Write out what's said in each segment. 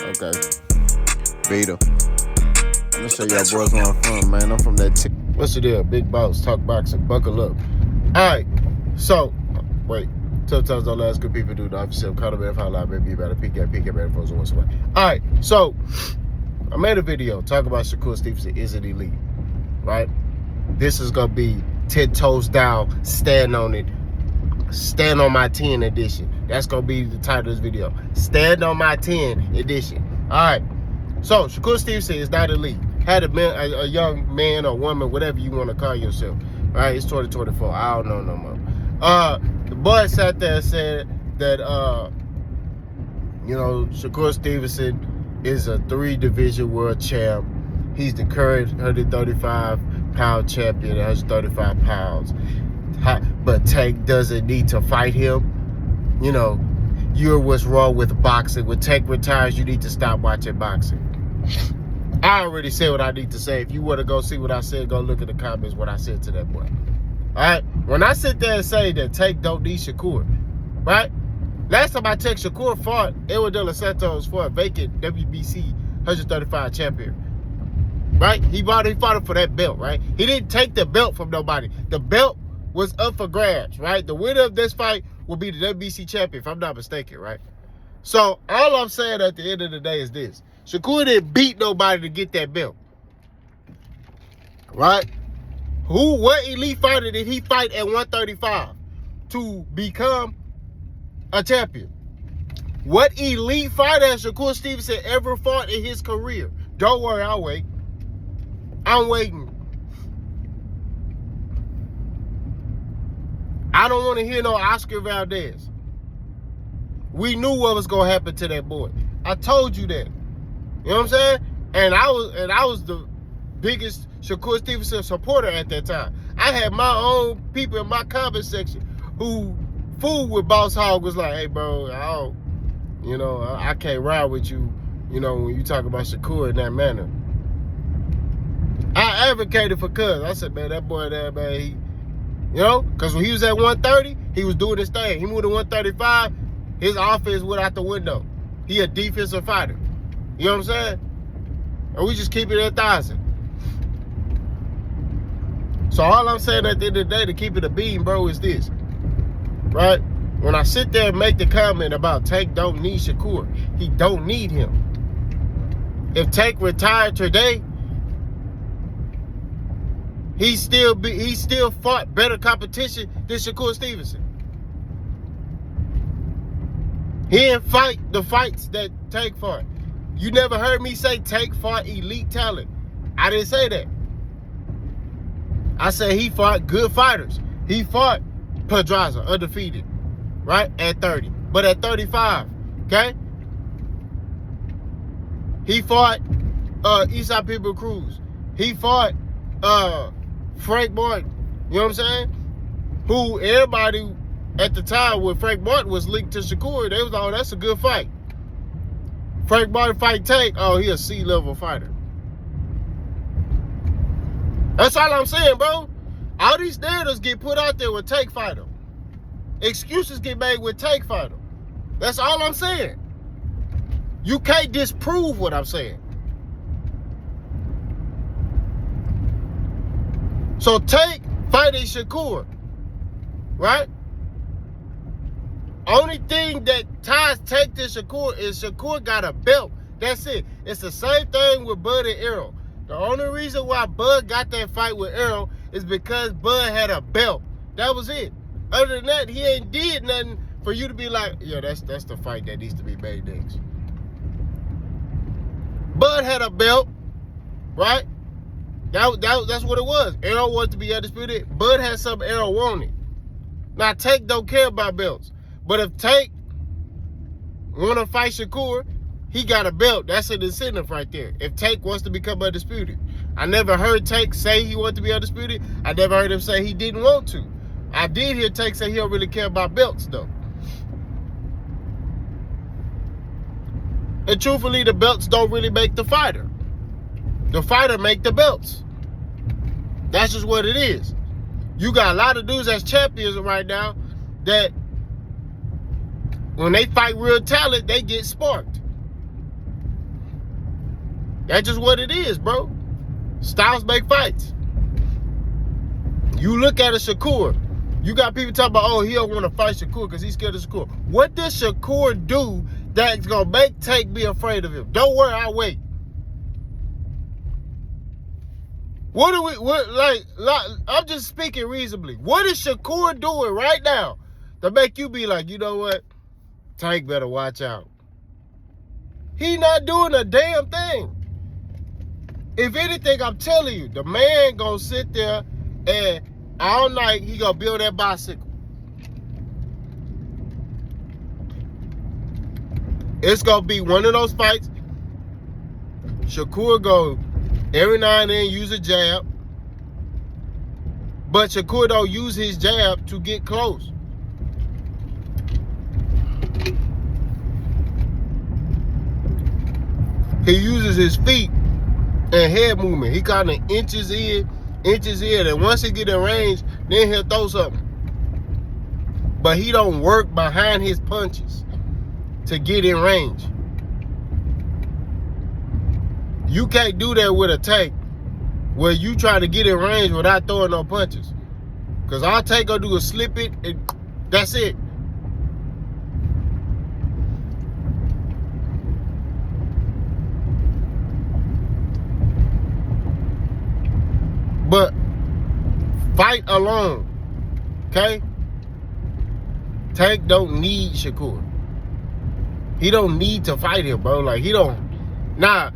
Okay. Vita. I'm gonna show y'all boys where I'm from, man. I'm from that What's the deal? Big Boss, talk boxing, buckle up. Alright, so, wait. Tough times don't last, good people do. The officer of Conor Man, how loud, baby, you better peek at man, folks, once away. Alright, so, I made a video talking about Shakur Stevenson is an elite, right? This is gonna be 10 toes down, stand on it. Stand on my 10 edition. That's gonna be the title of this video. Stand on my 10 edition. Alright. So Shakur Stevenson is not elite. Had a young man or woman, whatever you want to call yourself. Alright, it's 2024. I don't know no more. The boy sat there and said that Shakur Stevenson is a 3-division world champ. He's the current 135-pound champion at 135 pounds. But Tank doesn't need to fight him. You know, you're what's wrong with boxing. When Tank retires, you need to stop watching boxing. I already said what I need to say. If you want to go see what I said, go look at the comments what I said to that boy. All right? When I sit there and say that Tank don't need Shakur, right? Last time I checked, Shakur fought Edwin Santos for a vacant WBC 135 champion. Right? He fought him for that belt, right? He didn't take the belt from nobody. The belt was up for grabs, right? The winner of this fight will be the WBC champion, if I'm not mistaken, right? So all I'm saying at the end of the day is this. Shakur didn't beat nobody to get that belt, right? What elite fighter did he fight at 135 to become a champion? What elite fighter has Shakur Stevenson ever fought in his career? Don't worry, I'll wait. I'm waiting. I don't want to hear no Oscar Valdez. We knew what was gonna happen to that boy. I told you that. You know what I'm saying? And I was the biggest Shakur Stevenson supporter at that time. I had my own people in my comment section who fooled with Boss Hogg, was like, hey bro, I can't ride with you, when you talk about Shakur in that manner. I advocated for Cuz. I said, man, that boy there, man, because when he was at 130, he was doing his thing. He moved to 135, his offense went out the window. He a defensive fighter. You know what I'm saying? And we just keep it at 1,000. So all I'm saying at the end of the day, to keep it a beam, bro, is this. Right? When I sit there and make the comment about Tank don't need Shakur, he don't need him. If Tank retired today, he still fought better competition than Shakur Stevenson. He didn't fight the fights that Tank fought. You never heard me say Tank fought elite talent. I didn't say that. I said he fought good fighters. He fought Pedraza, undefeated, right, at 30. But at 35, okay? He fought Eastside People Cruz. He fought Frank Martin, you know what I'm saying? Who everybody at the time when Frank Martin was linked to Shakur, they was like, oh, that's a good fight. Frank Martin fight Tank, oh, he a C-level fighter. That's all I'm saying, bro. All these narratives get put out there with Tank fight him. Excuses get made with Tank fight him. That's all I'm saying. You can't disprove what I'm saying. So Tank fighting Shakur, right? Only thing that ties Tank to Shakur is Shakur got a belt. That's it. It's the same thing with Bud and Errol. The only reason why Bud got that fight with Errol is because Bud had a belt. That was it. Other than that, he ain't did nothing for you to be like, yeah, that's the fight that needs to be made next. Bud had a belt, right? That's what it was. Errol wanted to be undisputed. Bud had something Errol wanted. Now, Tank don't care about belts. But if Tank want to fight Shakur, he got a belt. That's an incentive right there. If Tank wants to become undisputed. I never heard Tank say he wanted to be undisputed. I never heard him say he didn't want to. I did hear Tank say he don't really care about belts, though. And truthfully, the belts don't really make the fighter. The fighter make the belts. That's just what it is. You got a lot of dudes that's champions right now that when they fight real talent, they get sparked. That's just what it is, bro. Styles make fights. You look at a Shakur. You got people talking about, oh, he don't want to fight Shakur because he's scared of Shakur. What does Shakur do that's going to make Tank be afraid of him? Don't worry, I'll wait. I'm just speaking reasonably. What is Shakur doing right now to make you be like, you know what? Tank better watch out. He not doing a damn thing. If anything, I'm telling you, the man gonna sit there and all night he gonna build that bicycle. It's gonna be one of those fights. Shakur go every now and then use a jab, but Shakur don't use his jab to get close. He uses his feet and head movement. He kind of inches in, and once he get in range, then he'll throw something. But he don't work behind his punches to get in range. You can't do that with a Tank where you try to get in range without throwing no punches. Because all Tank gonna do is slip it, and that's it. But fight alone, okay? Tank don't need Shakur. He don't need to fight him, bro. Like, he don't. Nah,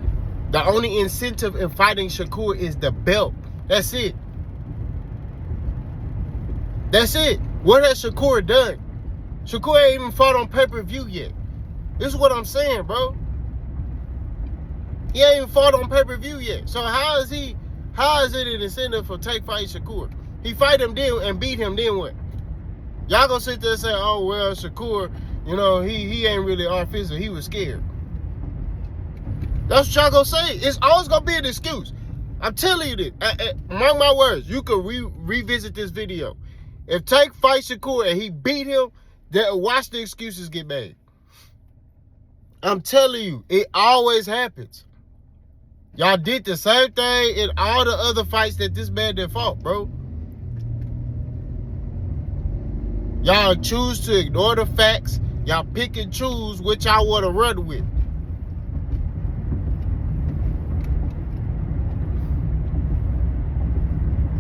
the only incentive in fighting Shakur is the belt. That's it. That's it. What has Shakur done? Shakur ain't even fought on pay-per-view yet. This is what I'm saying, bro. He ain't even fought on pay-per-view yet. So how is it an incentive for Tank fighting Shakur? He fight him then and beat him, then what? Y'all gonna sit there and say, oh, well, Shakur, you know, he ain't really offensive. He was scared. That's what y'all gonna say. It's always gonna be an excuse. I'm telling you this. Mark my words. You can revisit this video. If Tank fights Shakur and he beat him, then watch the excuses get made. I'm telling you, it always happens. Y'all did the same thing in all the other fights that this man did fought, bro. Y'all choose to ignore the facts. Y'all pick and choose which y'all want to run with.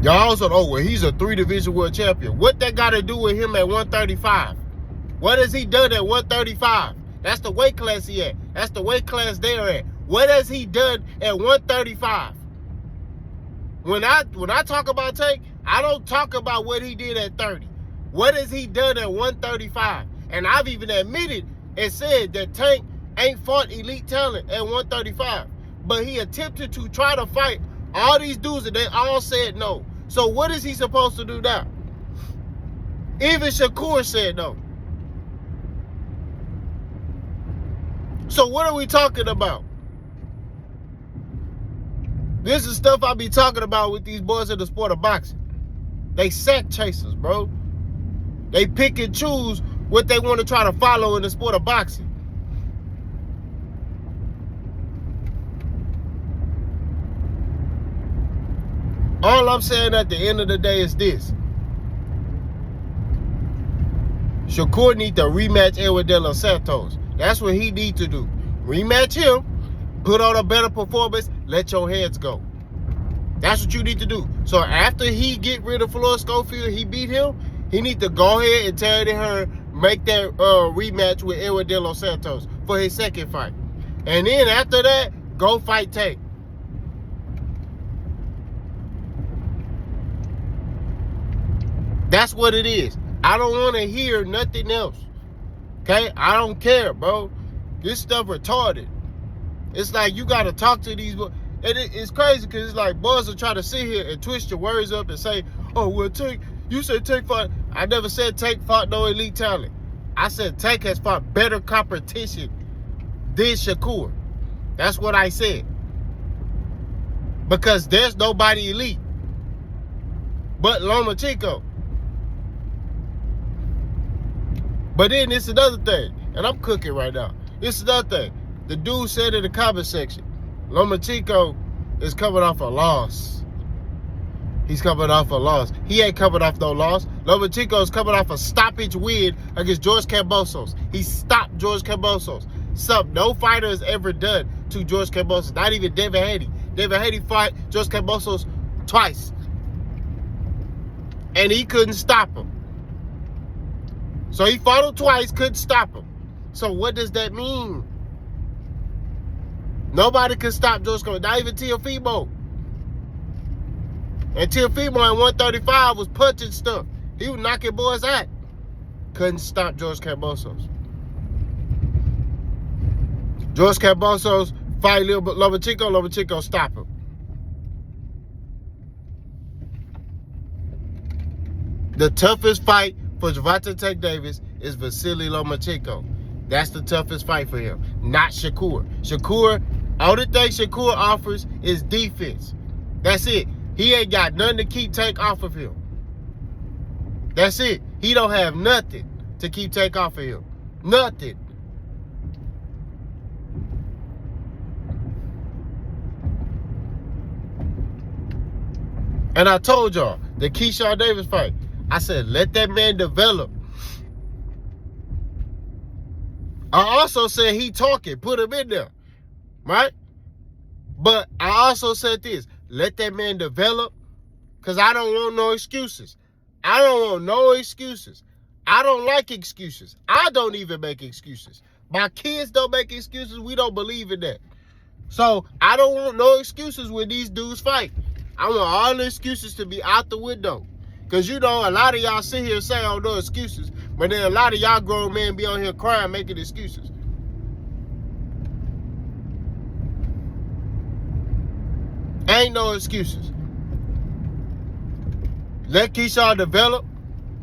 Y'all also, oh, well, he's a 3-division world champion. What that got to do with him at 135? What has he done at 135? That's the weight class he at. That's the weight class they're at. What has he done at 135? When I talk about Tank, I don't talk about what he did at 30. What has he done at 135? And I've even admitted and said that Tank ain't fought elite talent at 135. But he attempted to try to fight all these dudes and they all said no. So what is he supposed to do now? Even Shakur said no. So what are we talking about? This is stuff I be talking about with these boys in the sport of boxing. They sack chasers, bro. They pick and choose what they want to try to follow in the sport of boxing. All I'm saying at the end of the day is this. Shakur need to rematch Edwin Santos. That's what he need to do. Rematch him, put on a better performance, let your heads go. That's what you need to do. So after he get rid of Floyd Schofield, he beat him, he need to go ahead and tell her make that rematch with Edwin Santos for his second fight. And then after that, go fight Tank. That's what it is. I don't want to hear nothing else. Okay? I don't care, bro. This stuff retarded. It's like you got to talk to these boys. And it's crazy because it's like boys will try to sit here and twist your words up and say, oh, well, Tank, you said Tank fought. I never said Tank fought no elite talent. I said Tank has fought better competition than Shakur. That's what I said. Because there's nobody elite but Lomachenko. But then it's another thing, and I'm cooking right now. It's another thing. The dude said in the comment section, Lomachenko is coming off a loss. He's coming off a loss. He ain't coming off no loss. Lomachenko is coming off a stoppage win against George Kambosos. He stopped George Kambosos. Something no fighter has ever done to George Kambosos. Not even David Haney. David Haney fought George Kambosos twice. And he couldn't stop him. So he fought him twice, couldn't stop him. So what does that mean? Nobody could stop George Kambosos, not even Teofimo. And Teofimo at 135 was punching stuff. He was knocking boys out. Couldn't stop George Kambosos. George Kambosos fight Lomachenko, Lomachenko stop him. The toughest fight for Gervonta Tank Davis is Vasily Lomachenko. That's the toughest fight for him, not Shakur. Shakur, only thing Shakur offers is defense. That's it. He ain't got nothing to keep Tank off of him. That's it. He don't have nothing to keep Tank off of him. Nothing. And I told y'all, the Keyshawn Davis fight, I said, let that man develop. I also said he talking, put him in there, right? But I also said this, let that man develop, because I don't want no excuses. I don't want no excuses. I don't like excuses. I don't even make excuses. My kids don't make excuses. We don't believe in that. So I don't want no excuses when these dudes fight. I want all the excuses to be out the window. Because, you know, a lot of y'all sit here and say, oh, no excuses. But then a lot of y'all grown men be on here crying, making excuses. Ain't no excuses. Let Keyshawn develop,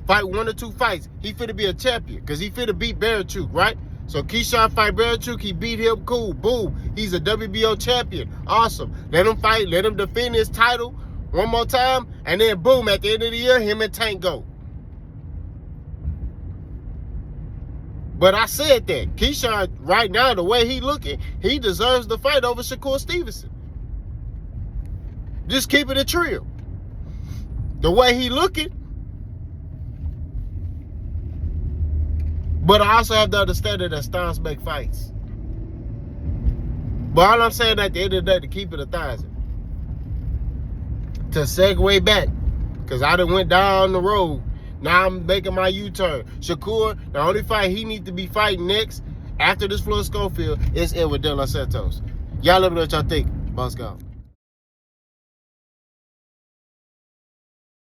fight 1 or 2 fights. He finna be a champion because he finna beat Barachuk, right? So Keyshawn fight Barachuk, he beat him, cool, boom. He's a WBO champion, awesome. Let him fight, let him defend his title one more time, and then boom, at the end of the year, him and Tank go. But I said that. Keyshawn, right now, the way he looking, he deserves the fight over Shakur Stevenson. Just keeping it real. The way he looking. But I also have to understand that styles make fights. But all I'm saying at the end of the day, to keep it 1,000. To segue back, because I done went down the road. Now I'm making my U-turn. Shakur, the only fight he needs to be fighting next, after this Floyd Schofield, is Edwin Santos. Y'all let me know what y'all think. Boss go.